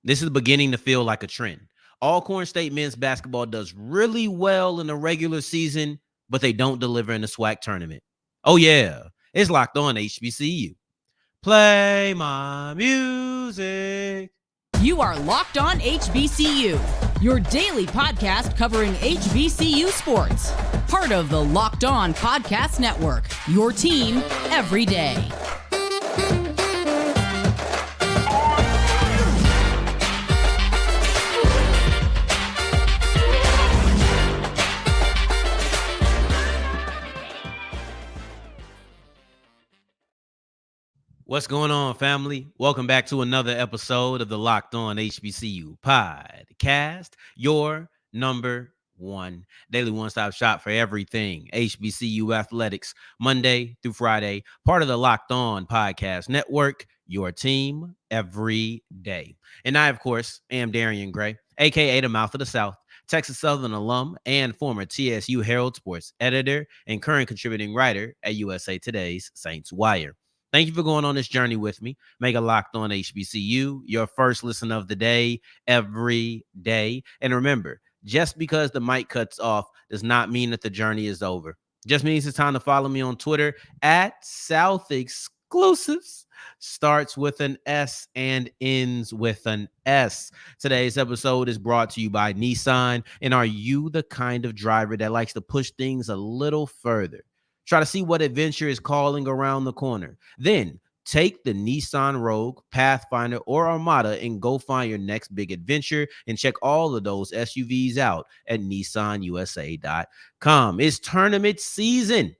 This is beginning to feel like a trend. Alcorn State men's basketball does really well in the regular season, but they don't deliver in the SWAC tournament. Oh, yeah. It's locked on HBCU. Play my music. You are Locked On HBCU, your daily podcast covering HBCU sports. Part of the Locked On Podcast Network, your team every day. What's going on, family? Welcome back to another episode of the Locked On HBCU podcast, your number one daily one-stop shop for everything HBCU athletics, Monday through Friday, part of the Locked On Podcast Network, your team every day. And I, of course, am Darian Gray, aka the Mouth of the South, Texas Southern alum and former TSU Herald Sports editor and current contributing writer at USA Today's Saints Wire. Thank you for going on this journey with me. Make a Locked On HBCU your first listen of the day every day. And remember, just because the mic cuts off does not mean that the journey is over. Just means it's time to follow me on Twitter at South Exclusives. Starts with an S and ends with an S. Today's episode is brought to you by Nissan. And are you the kind of driver that likes to push things a little further? Try to see what adventure is calling around the corner. Then take the Nissan Rogue, Pathfinder, or Armada and go find your next big adventure and check all of those SUVs out at nissanusa.com. It's tournament season.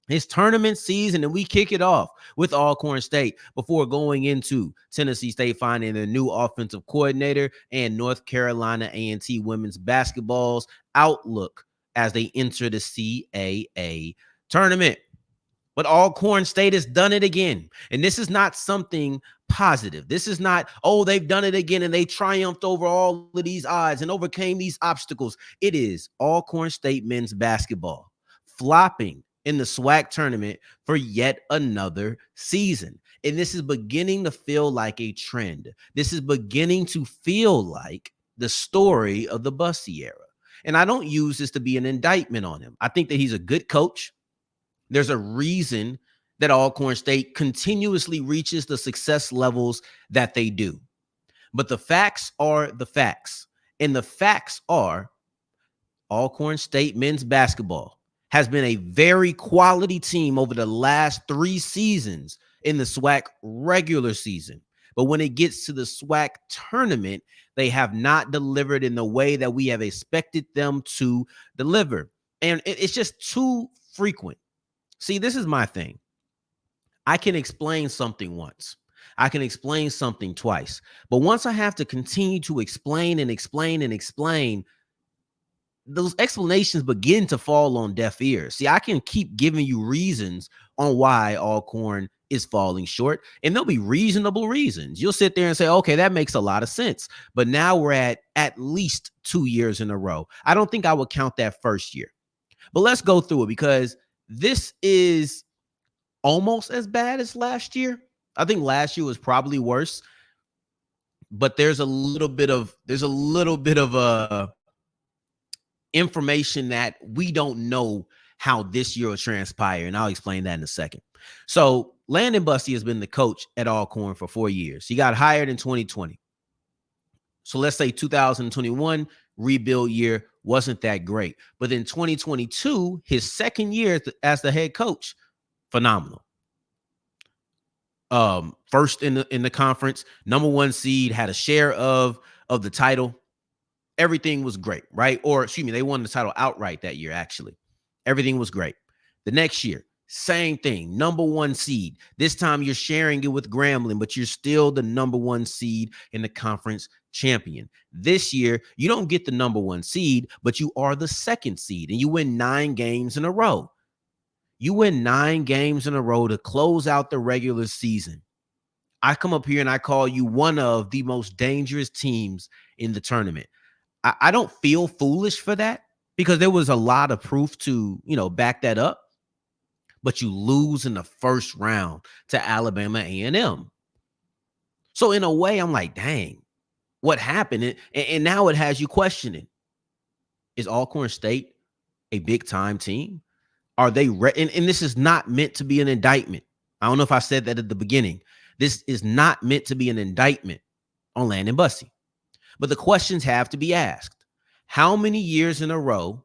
It's tournament season, and we kick it off with Alcorn State before going into Tennessee State finding their new offensive coordinator and North Carolina A&T women's basketball's outlook as they enter the CAA tournament. But Alcorn State has done it again. And this is not something positive. This is not, oh, they've done it again and they triumphed over all of these odds and overcame these obstacles. It is Alcorn State men's basketball flopping in the SWAC tournament for yet another season. And this is beginning to feel like a trend. This is beginning to feel like the story of the Bussey era. And I don't use this to be an indictment on him. I think that he's a good coach. There's a reason that Alcorn State continuously reaches the success levels that they do. But the facts are the facts. And the facts are Alcorn State men's basketball has been a very quality team over the last 3 seasons in the SWAC regular season. But when it gets to the SWAC tournament, they have not delivered in the way that we have expected them to deliver. And it's just too frequent. See, this is my thing. I can explain something once. I can explain something twice. But once I have to continue to explain and explain and explain, those explanations begin to fall on deaf ears. See, I can keep giving you reasons on why Alcorn is falling short, and there'll be reasonable reasons. You'll sit there and say, okay, that makes a lot of sense. But now we're at least 2 years in a row. I don't think I would count that first year. But let's go through it because this is almost as bad as last year. I think last year was probably worse, but there's a little bit of information that we don't know how this year will transpire, and I'll explain that in a second. So Landon Bussey has been the coach at Alcorn for 4 years. He got hired in 2020. So let's say 2021 rebuild year wasn't that great. But in 2022, his second year as the head coach, phenomenal. First in the conference, number 1 seed, had a share of the title. Everything was great, right? Or excuse me, they won the title outright that year, actually. Everything was great. The next year, same thing, number 1 seed. This time you're sharing it with Grambling, but you're still the number 1 seed in the conference champion. This year, you don't get the number 1 seed, but you are the 2nd seed, and you win 9 games in a row. You win 9 games in a row to close out the regular season. I come up here and I call you one of the most dangerous teams in the tournament. I don't feel foolish for that because there was a lot of proof to, back that up. But you lose in the first round to Alabama A&M. So in a way, I'm like, dang, what happened. And now it has you questioning, is Alcorn State a big time team? Are they and this is not meant to be an indictment. I don't know if I said that at the beginning. This is not meant to be an indictment on Landon Bussey. But the questions have to be asked. How many years in a row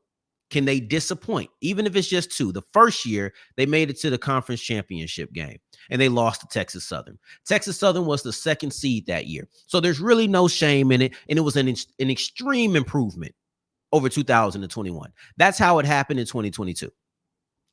can they disappoint? Even if it's just two. The first year, they made it to the conference championship game, and they lost to Texas Southern. Texas Southern was the second seed that year. So there's really no shame in it, and it was an extreme improvement over 2021. That's how it happened in 2022.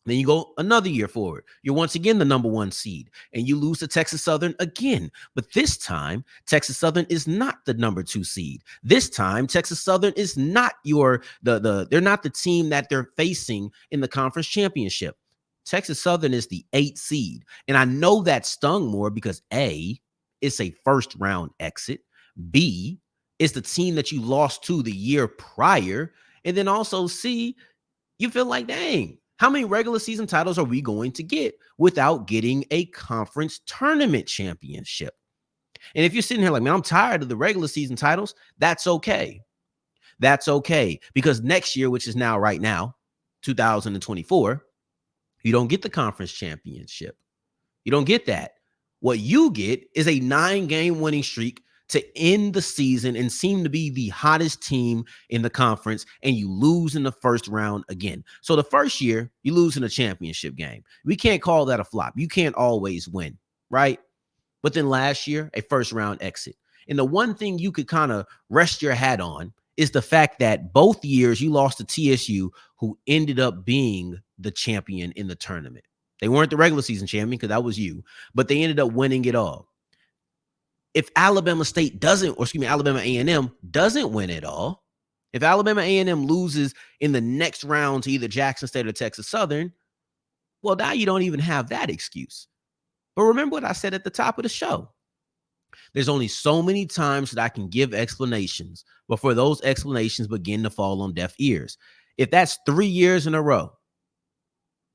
Then you go another year forward. You're once again the number one seed, and you lose to Texas Southern again. But this time, Texas Southern is not the number two seed. This time, Texas Southern is not they're not the team that they're facing in the conference championship. Texas Southern is the 8th seed. And I know that stung more because A, it's a first round exit. B, it's the team that you lost to the year prior. And then also C, you feel like, dang, how many regular season titles are we going to get without getting a conference tournament championship? And if you're sitting here like, man, I'm tired of the regular season titles, that's okay. That's okay. Because next year, which is now right now, 2024, you don't get the conference championship. You don't get that. What you get is a 9-game winning streak to end the season and seem to be the hottest team in the conference, and you lose in the first round again. So the first year, you lose in a championship game. We can't call that a flop. You can't always win, right? But then last year, a first round exit. And the one thing you could kind of rest your hat on is the fact that both years you lost to TSU, who ended up being the champion in the tournament. They weren't the regular season champion because that was you, but they ended up winning it all. If Alabama State Alabama A&M doesn't win it all, if Alabama A&M loses in the next round to either Jackson State or Texas Southern, well, now you don't even have that excuse. But remember what I said at the top of the show. There's only so many times that I can give explanations before those explanations begin to fall on deaf ears. If that's 3 years in a row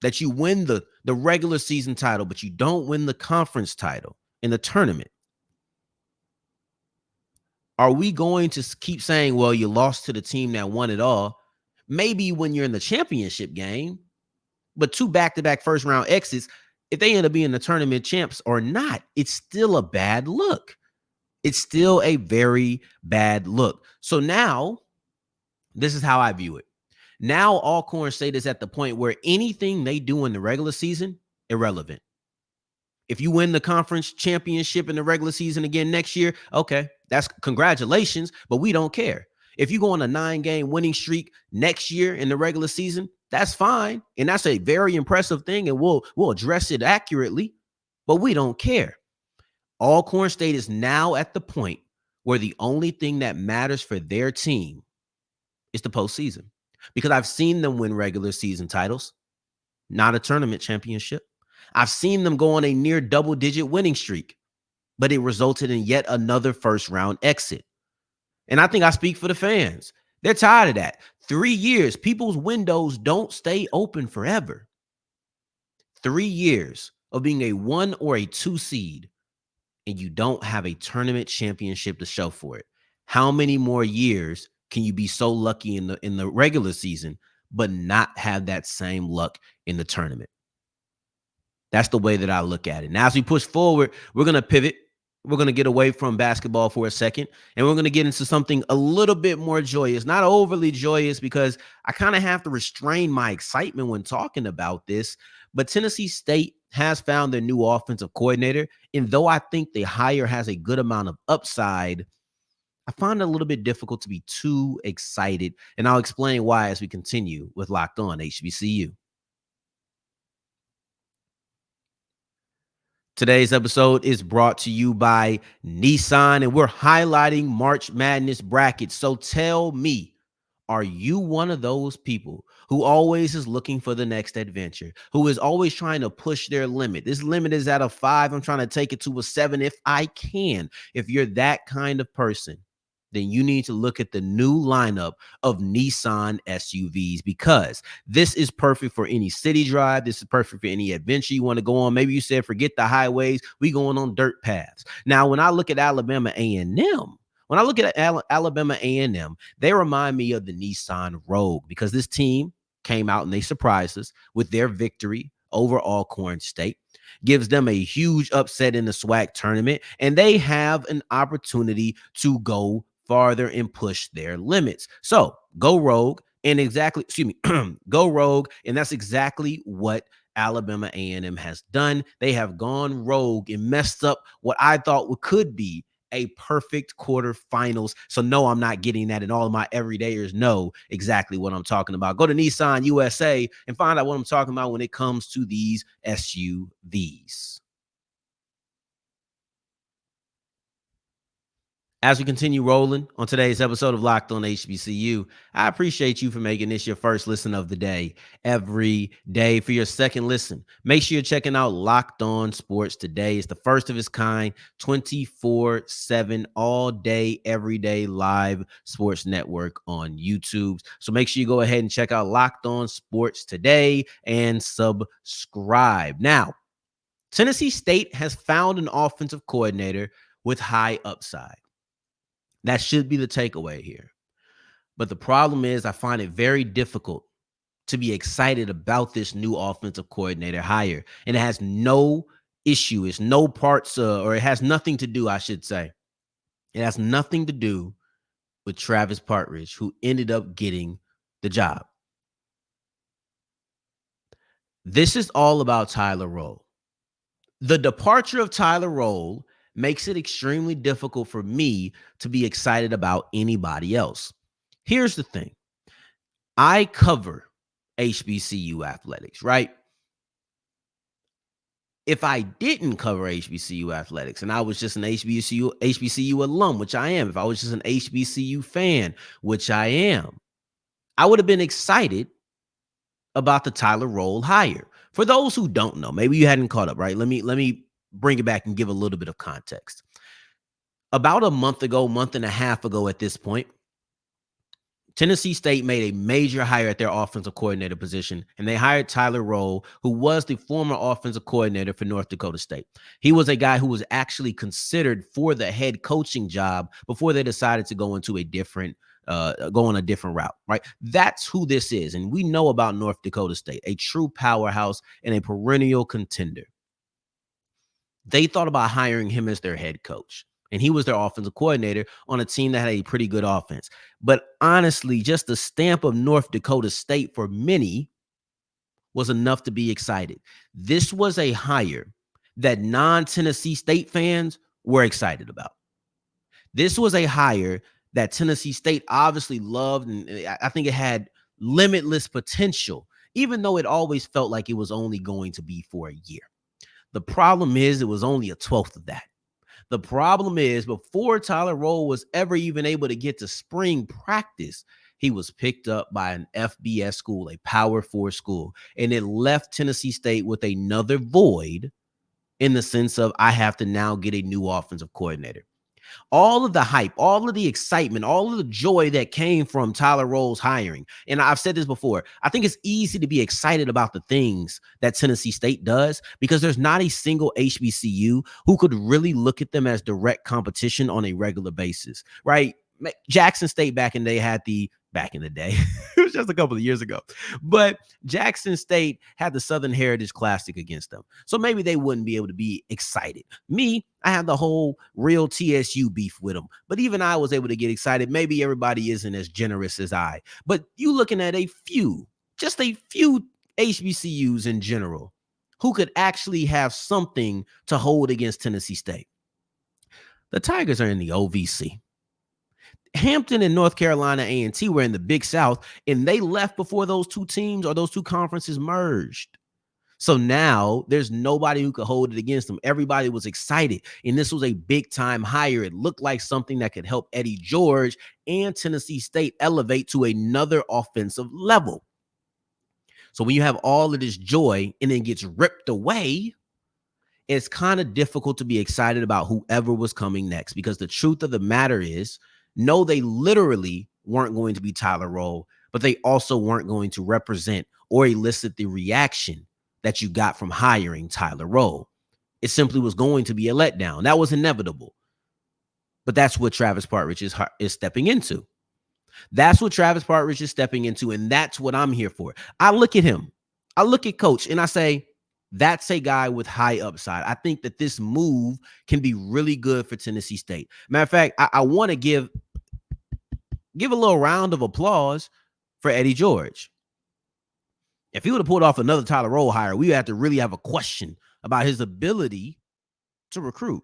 that you win the regular season title, but you don't win the conference title in the tournament, are we going to keep saying, well, you lost to the team that won it all? Maybe when you're in the championship game, but 2 back-to-back first-round exits, if they end up being the tournament champs or not, it's still a bad look. It's still a very bad look. So now, this is how I view it. Now, Alcorn State is at the point where anything they do in the regular season, irrelevant. If you win the conference championship in the regular season again next year, okay, that's congratulations, but we don't care. If you go on a 9-game winning streak next year in the regular season, that's fine. And that's a very impressive thing, and we'll address it accurately, but we don't care. Alcorn State is now at the point where the only thing that matters for their team is the postseason. Because I've seen them win regular season titles, not a tournament championship. I've seen them go on a near double-digit winning streak, but it resulted in yet another first-round exit. And I think I speak for the fans. They're tired of that. 3 years, people's windows don't stay open forever. 3 years of being a 1 or a 2 seed, and you don't have a tournament championship to show for it. How many more years can you be so lucky in the regular season, but not have that same luck in the tournament? That's the way that I look at it. Now, as we push forward, we're going to pivot. We're going to get away from basketball for a second, and we're going to get into something a little bit more joyous, not overly joyous, because I kind of have to restrain my excitement when talking about this. But Tennessee State has found their new offensive coordinator, and though I think the hire has a good amount of upside, I find it a little bit difficult to be too excited, and I'll explain why as we continue with Locked On HBCU. Today's episode is brought to you by Nissan, and we're highlighting March Madness brackets. So tell me, are you one of those people who always is looking for the next adventure, who is always trying to push their limit? This limit is at a 5. I'm trying to take it to a 7 if I can. If you're that kind of person, then you need to look at the new lineup of Nissan SUVs, because this is perfect for any city drive. This is perfect for any adventure you want to go on. Maybe you said, forget the highways, we going on dirt paths. Now, when I look at Alabama A&M, When I look at Alabama A&M, they remind me of the Nissan Rogue because this team came out and they surprised us with their victory over Alcorn State. Gives them a huge upset in the SWAC tournament, and they have an opportunity to go farther and push their limits. So go Rogue, and go Rogue, and that's exactly what Alabama A&M has done. They have gone rogue and messed up what I thought could be a perfect quarterfinals. So no, I'm not getting that, and all of my everydayers know exactly what I'm talking about. Go to Nissan USA and find out what I'm talking about when it comes to these SUVs. As we continue rolling on today's episode of Locked On HBCU, I appreciate you for making this your first listen of the day every day. For your second listen, make sure you're checking out Locked On Sports today. It's the first of its kind, 24/7, all day, every day, live sports network on YouTube. So make sure you go ahead and check out Locked On Sports today and subscribe. Now, Tennessee State has found an offensive coordinator with high upside. That should be the takeaway here. But the problem is I find it very difficult to be excited about this new offensive coordinator hire. And it has no issue. It's no parts, or it has nothing to do, I should say. It has nothing to do with Travis Partridge, who ended up getting the job. This is all about Tyler Rolle. The departure of Tyler Rolle makes it extremely difficult for me to be excited about anybody else. Here's the thing. I cover HBCU athletics, right? If I didn't cover HBCU athletics and I was just an HBCU alum, which I am, if I was just an HBCU fan, which I am, I would have been excited about the Tyler Rolle hire. For those who don't know, maybe you hadn't caught up, right? Let me bring it back and give a little bit of context. About a month and a half ago at this point, Tennessee State made a major hire at their offensive coordinator position, and they hired Tyler Rolle, who was the former offensive coordinator for North Dakota State. He was a guy who was actually considered for the head coaching job before they decided to go into a different route, right? That's who this is. And we know about North Dakota State, a true powerhouse and a perennial contender. They thought about hiring him as their head coach, and he was their offensive coordinator on a team that had a pretty good offense. But honestly, just the stamp of North Dakota State for many was enough to be excited. This was a hire that non-Tennessee State fans were excited about. This was a hire that Tennessee State obviously loved, and I think it had limitless potential, even though it always felt like it was only going to be for a year. The problem is it was only a 1/12 of that. The problem is before Tyler Rolle was ever even able to get to spring practice, he was picked up by an FBS school, a Power 4 school, and it left Tennessee State with another void in the sense of I have to now get a new offensive coordinator. All of the hype, all of the excitement, all of the joy that came from Tyler Rolle's hiring. And I've said this before. I think it's easy to be excited about the things that Tennessee State does because there's not a single HBCU who could really look at them as direct competition on a regular basis, right? Jackson State back in the day, it was just a couple of years ago, but Jackson State had the Southern Heritage Classic against them. So maybe they wouldn't be able to be excited. Me, I had the whole real TSU beef with them, but even I was able to get excited. Maybe everybody isn't as generous as I, but you looking at just a few HBCUs in general who could actually have something to hold against Tennessee State. The Tigers are in the OVC. Hampton and North Carolina A&T were in the Big South, and they left before those two teams or those two conferences merged. So now there's nobody who could hold it against them. Everybody was excited, and this was a big-time hire. It looked like something that could help Eddie George and Tennessee State elevate to another offensive level. So when you have all of this joy and then gets ripped away, it's kind of difficult to be excited about whoever was coming next because the truth of the matter is, no, they literally weren't going to be Tyler Rolle, but they also weren't going to represent or elicit the reaction that you got from hiring Tyler Rolle. It simply was going to be a letdown. That was inevitable. But that's what Travis Partridge is stepping into. That's what Travis Partridge is stepping into, and that's what I'm here for. I look at him. I look at Coach, and I say, that's a guy with high upside. I think that this move can be really good for Tennessee State. Matter of fact, I want to give a little round of applause for Eddie George. If he would have pulled off another Tyler Rowe hire, we would have to really have a question about his ability to recruit.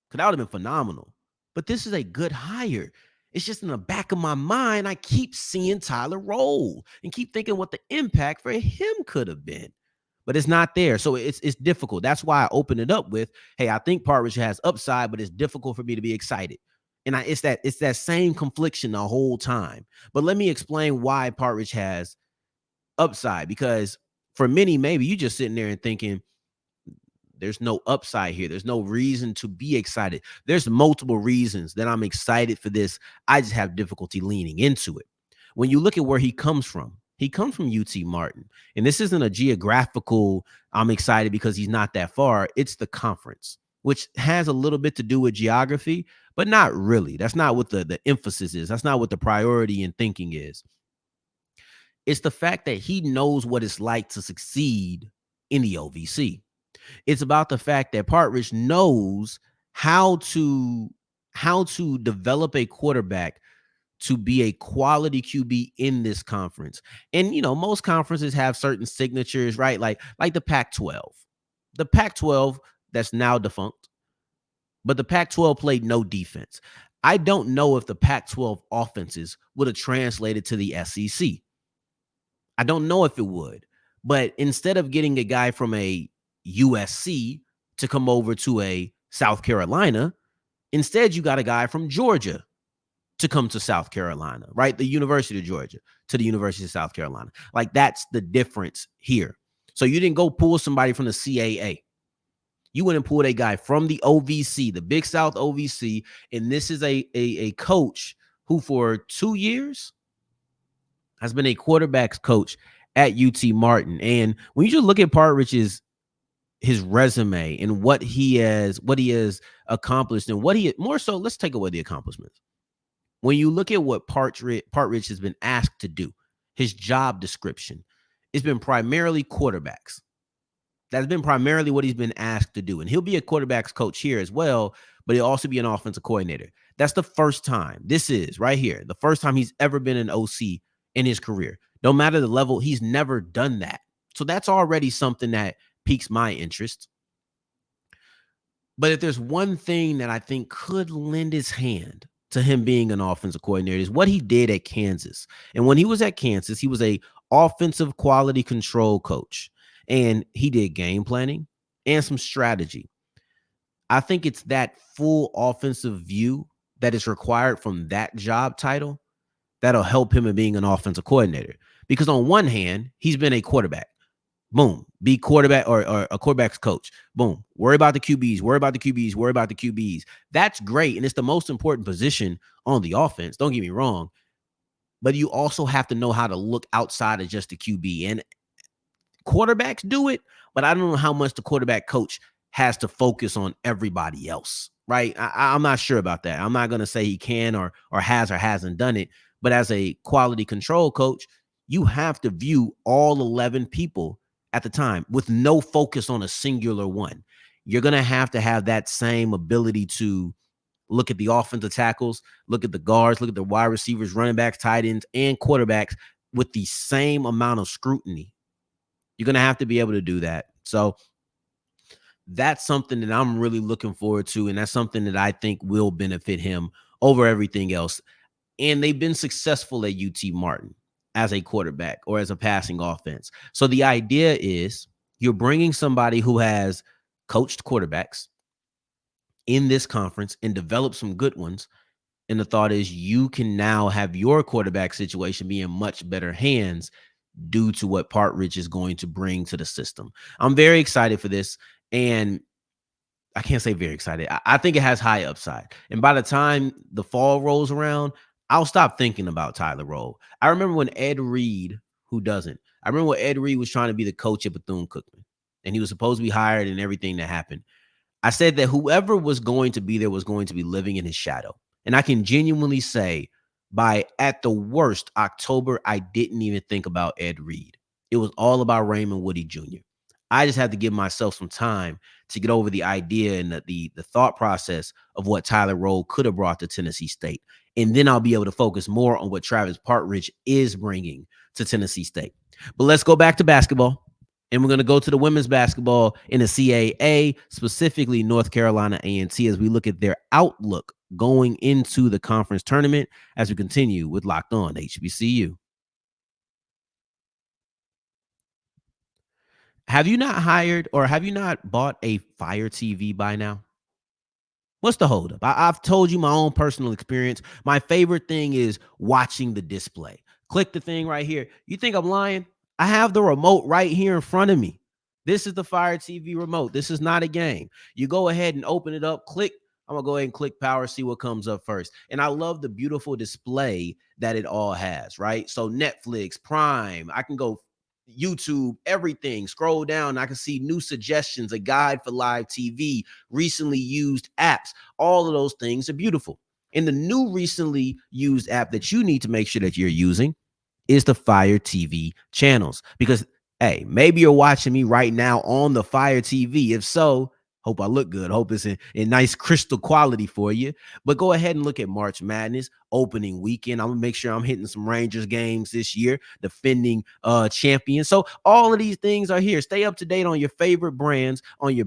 Because that would have been phenomenal. But this is a good hire. It's just in the back of my mind, I keep seeing Tyler Rowe and keep thinking what the impact for him could have been. But it's not there. So it's difficult. That's why I opened it up with, hey, I think Partridge has upside, but it's difficult for me to be excited. And it's that same confliction the whole time. But let me explain why Partridge has upside. Because for many, maybe you just sitting there and thinking, there's no upside here. There's no reason to be excited. There's multiple reasons that I'm excited for this. I just have difficulty leaning into it. When you look at where he comes from UT Martin. And this isn't a geographical, I'm excited because he's not that far. It's the conference, which has a little bit to do with geography, but not really. That's not what the emphasis is. That's not what the priority in thinking is. It's the fact that he knows what it's like to succeed in the OVC. It's about the fact that Partridge knows how to develop a quarterback to be a quality QB in this conference. And, you know, most conferences have certain signatures, right? Like the Pac-12. The Pac-12 that's now defunct, but the Pac-12 played no defense. I don't know if the Pac-12 offenses would have translated to the SEC. I don't know if it would. But instead of getting a guy from a USC to come over to a South Carolina, instead you got a guy from Georgia to come to South Carolina, right? The University of Georgia to the University of South Carolina. Like, that's the difference here. So you didn't go pull somebody from the CAA. You went and pulled a guy from the OVC, the Big South OVC, and this is a coach who for 2 years has been a quarterback's coach at UT Martin. And when you just look at Partridge's his resume and what he has accomplished and what he more so, let's take away the accomplishments. When you look at what Partridge has been asked to do, his job description, it's been primarily quarterbacks. That's been primarily what he's been asked to do. And he'll be a quarterback's coach here as well, but he'll also be an offensive coordinator. That's the first time. This is right here, the first time he's ever been an OC in his career. No matter the level, he's never done that. So that's already something that piques my interest. But if there's one thing that I think could lend his hand to him being an offensive coordinator is what he did at Kansas. And when he was at Kansas, he was a offensive quality control coach, and he did game planning and some strategy. I think it's that full offensive view that is required from that job title that'll help him in being an offensive coordinator. Because on one hand, he's been a quarterback. Boom. Be quarterback or a quarterback's coach. Boom. Worry about the QBs. Worry about the QBs. Worry about the QBs. That's great. And it's the most important position on the offense. Don't get me wrong. But you also have to know how to look outside of just the QB. And quarterbacks do it, but I don't know how much the quarterback coach has to focus on everybody else, right? I'm not sure about that. I'm not going to say he can or has or hasn't done it. But as a quality control coach, you have to view all 11 people at the time with no focus on a singular one. You're going to have that same ability to look at the offensive tackles, look at the guards, look at the wide receivers, running backs, tight ends, and quarterbacks with the same amount of scrutiny. You're going to have to be able to do that. So that's something that I'm really looking forward to, and that's something that I think will benefit him over everything else. And they've been successful at UT Martin as a quarterback or as a passing offense. So the idea is you're bringing somebody who has coached quarterbacks in this conference and developed some good ones. And the thought is you can now have your quarterback situation be in much better hands due to what Partridge is going to bring to the system. I'm very excited for this. And I can't say very excited. I think it has high upside. And by the time the fall rolls around, I'll stop thinking about Tyler Rowe. I remember when Ed Reed, who doesn't, I remember when Ed Reed was trying to be the coach at Bethune-Cookman, and he was supposed to be hired and everything that happened. I said that whoever was going to be there was going to be living in his shadow. And I can genuinely say by at the worst October, I didn't even think about Ed Reed. It was all about Raymond Woody Jr. I just had to give myself some time to get over the idea and the thought process of what Tyler Rowe could have brought to Tennessee State. And then I'll be able to focus more on what Travis Partridge is bringing to Tennessee State. But let's go back to basketball. And we're going to go to the women's basketball in the CAA, specifically North Carolina A&T, as we look at their outlook going into the conference tournament as we continue with Locked On HBCU. Have you not hired or have you not bought a Fire TV by now? What's the holdup? I've told you my own personal experience. My favorite thing is watching the display. Click the thing right here. You think I'm lying? I have the remote right here in front of me. This is the Fire TV remote. This is not a game. You go ahead and open it up, click. I'm going to go ahead and click power, see what comes up first. And I love the beautiful display that it all has, right? So Netflix, Prime, I can go YouTube, everything. Scroll down, I can see new suggestions, a guide for live TV, recently used apps. All of those things are beautiful. And the new recently used app that you need to make sure that you're using is the Fire TV channels. Because, hey, maybe you're watching me right now on the Fire TV. If so, hope I look good. Hope it's in nice crystal quality for you. But go ahead and look at March Madness opening weekend. I'm going to make sure I'm hitting some Rangers games this year, defending champions. So all of these things are here. Stay up to date on your favorite brands, on your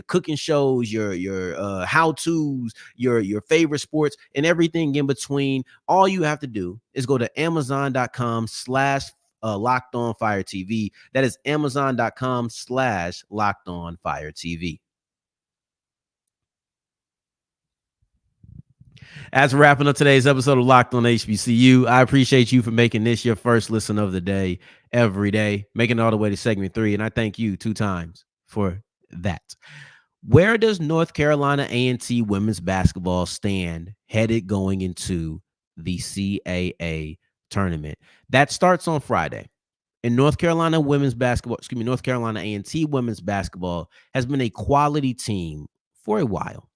cooking shows, your how-tos, your favorite sports, and everything in between. All you have to do is go to Amazon.com/Locked On Fire TV. That is Amazon.com/Locked On Fire TV. As we're wrapping up today's episode of Locked On HBCU, I appreciate you for making this your first listen of the day every day, making it all the way to segment 3. And I thank you 2 times for that. Where does North Carolina A&T women's basketball stand headed going into the CAA tournament? That starts on Friday. And North Carolina A&T women's basketball has been a quality team for a while.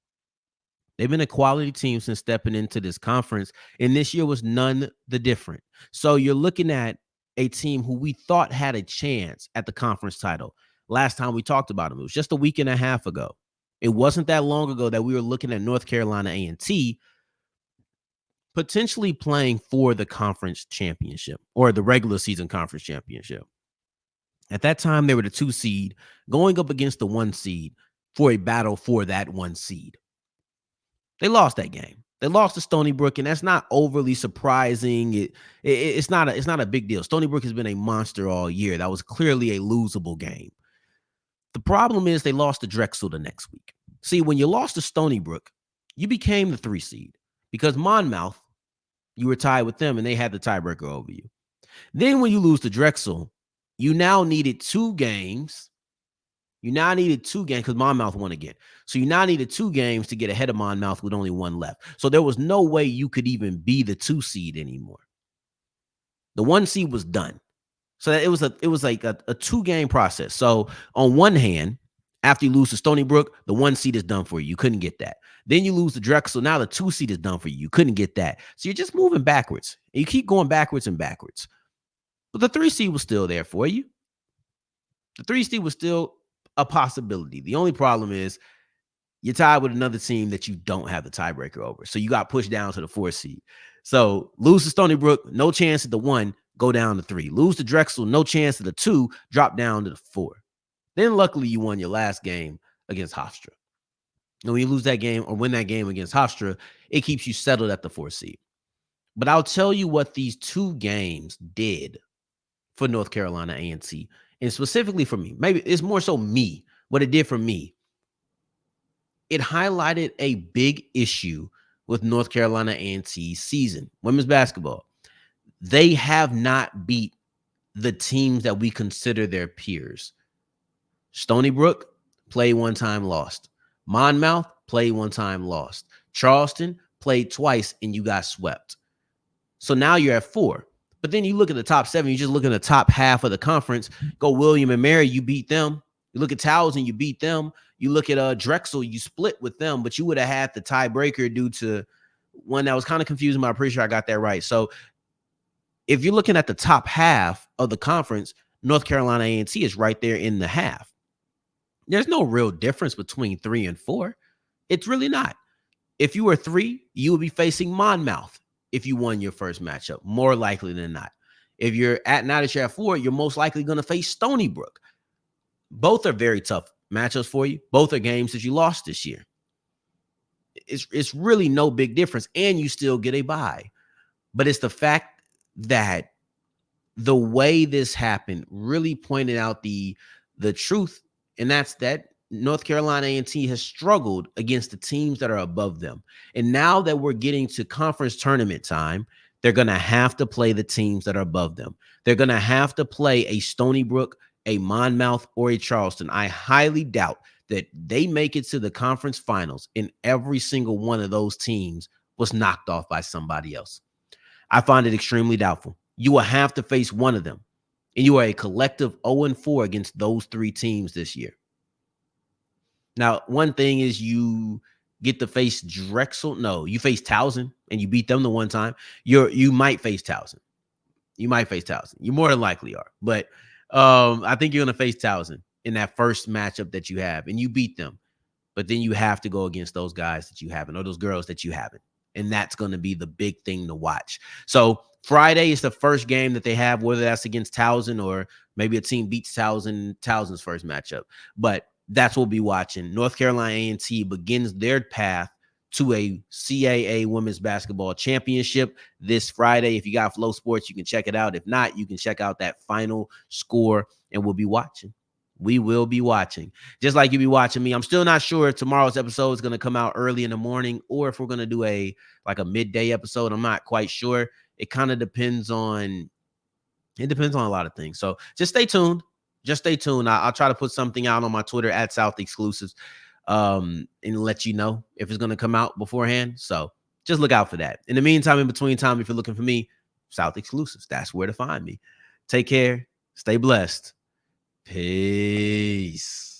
They've been a quality team since stepping into this conference, and this year was none the different. So you're looking at a team who we thought had a chance at the conference title. Last time we talked about them, it was just a week and a half ago. It wasn't that long ago that we were looking at North Carolina A&T potentially playing for the conference championship or the regular season conference championship. At that time, they were the 2 seed going up against the 1 seed for a battle for that 1 seed. They lost that game. They lost to Stony Brook, and that's not overly surprising. It's not a big deal. Stony Brook has been a monster all year. That was clearly a losable game. The problem is they lost to Drexel the next week. See, when you lost to Stony Brook, you became the 3 seed because Monmouth, you were tied with them, and they had the tiebreaker over you. Then when you lose to Drexel, you now needed 2 games. You now needed 2 games because Monmouth won again. So you now needed 2 games to get ahead of Monmouth with only 1 left. So there was no way you could even be the 2 seed anymore. The 1 seed was done. So it was like a 2-game process. So on one hand, after you lose to Stony Brook, the 1 seed is done for you. You couldn't get that. Then you lose to Drexel. Now the 2 seed is done for you. You couldn't get that. So you're just moving backwards. And you keep going backwards and backwards. But the 3 seed was still there for you. The 3 seed was still a possibility. The only problem is you're tied with another team that you don't have the tiebreaker over. So you got pushed down to the 4 seed. So lose to Stony Brook, no chance at the 1, go down to 3. Lose to Drexel, no chance at the 2, drop down to the 4. Then luckily you won your last game against Hofstra. And when you lose that game or win that game against Hofstra, it keeps you settled at the 4 seed. But I'll tell you what these 2 games did for North Carolina A&T. And specifically for me, maybe it's more so me, what it did for me. It highlighted a big issue with North Carolina A&T's season, women's basketball. They have not beat the teams that we consider their peers. Stony Brook, played 1 time, lost. Monmouth, played 1 time, lost. Charleston, played twice, and you got swept. So now you're at 4. But then you look at the top 7, you just look at the top half of the conference. Go William and Mary, you beat them. You look at Towson, you beat them. You look at Drexel, you split with them, but you would have had the tiebreaker due to one that was kind of confusing, but I'm pretty sure I got that right. So if you're looking at the top half of the conference, North Carolina A&T is right there in the half. There's no real difference between 3 and 4. It's really not. If you were 3, you would be facing Monmouth if you won your first matchup, more likely than not. If you're now that you're at 4, you're most likely going to face Stony Brook. Both are very tough matchups for you. Both are games that you lost this year. It's really no big difference, and you still get a bye. But it's the fact that the way this happened really pointed out the truth, and that's that North Carolina A&T has struggled against the teams that are above them. And now that we're getting to conference tournament time, they're going to have to play the teams that are above them. They're going to have to play a Stony Brook, a Monmouth, or a Charleston. I highly doubt that they make it to the conference finals and every single one of those teams was knocked off by somebody else. I find it extremely doubtful. You will have to face one of them, and you are a collective 0-4 against those 3 teams this year. Now, one thing is you get to face Drexel. No, you face Towson, and you beat them the one time. You might face Towson. You might face Towson. You more than likely are. But I think you're going to face Towson in that first matchup that you have, and you beat them. But then you have to go against those guys that you haven't, or those girls that you haven't. And that's going to be the big thing to watch. So Friday is the first game that they have, whether that's against Towson or maybe a team beats Towson's first matchup. But that's what we'll be watching. North Carolina A&T begins their path to a CAA Women's Basketball Championship this Friday. If you got Flow Sports, you can check it out. If not, you can check out that final score, and we'll be watching. We will be watching, just like you'll be watching me. I'm still not sure if tomorrow's episode is going to come out early in the morning or if we're going to do a midday episode. I'm not quite sure. It kind of depends on a lot of things. So just stay tuned. I'll try to put something out on my Twitter at South Exclusives and let you know if it's going to come out beforehand. So just look out for that. In the meantime, in between time, if you're looking for me, South Exclusives, that's where to find me. Take care. Stay blessed. Peace.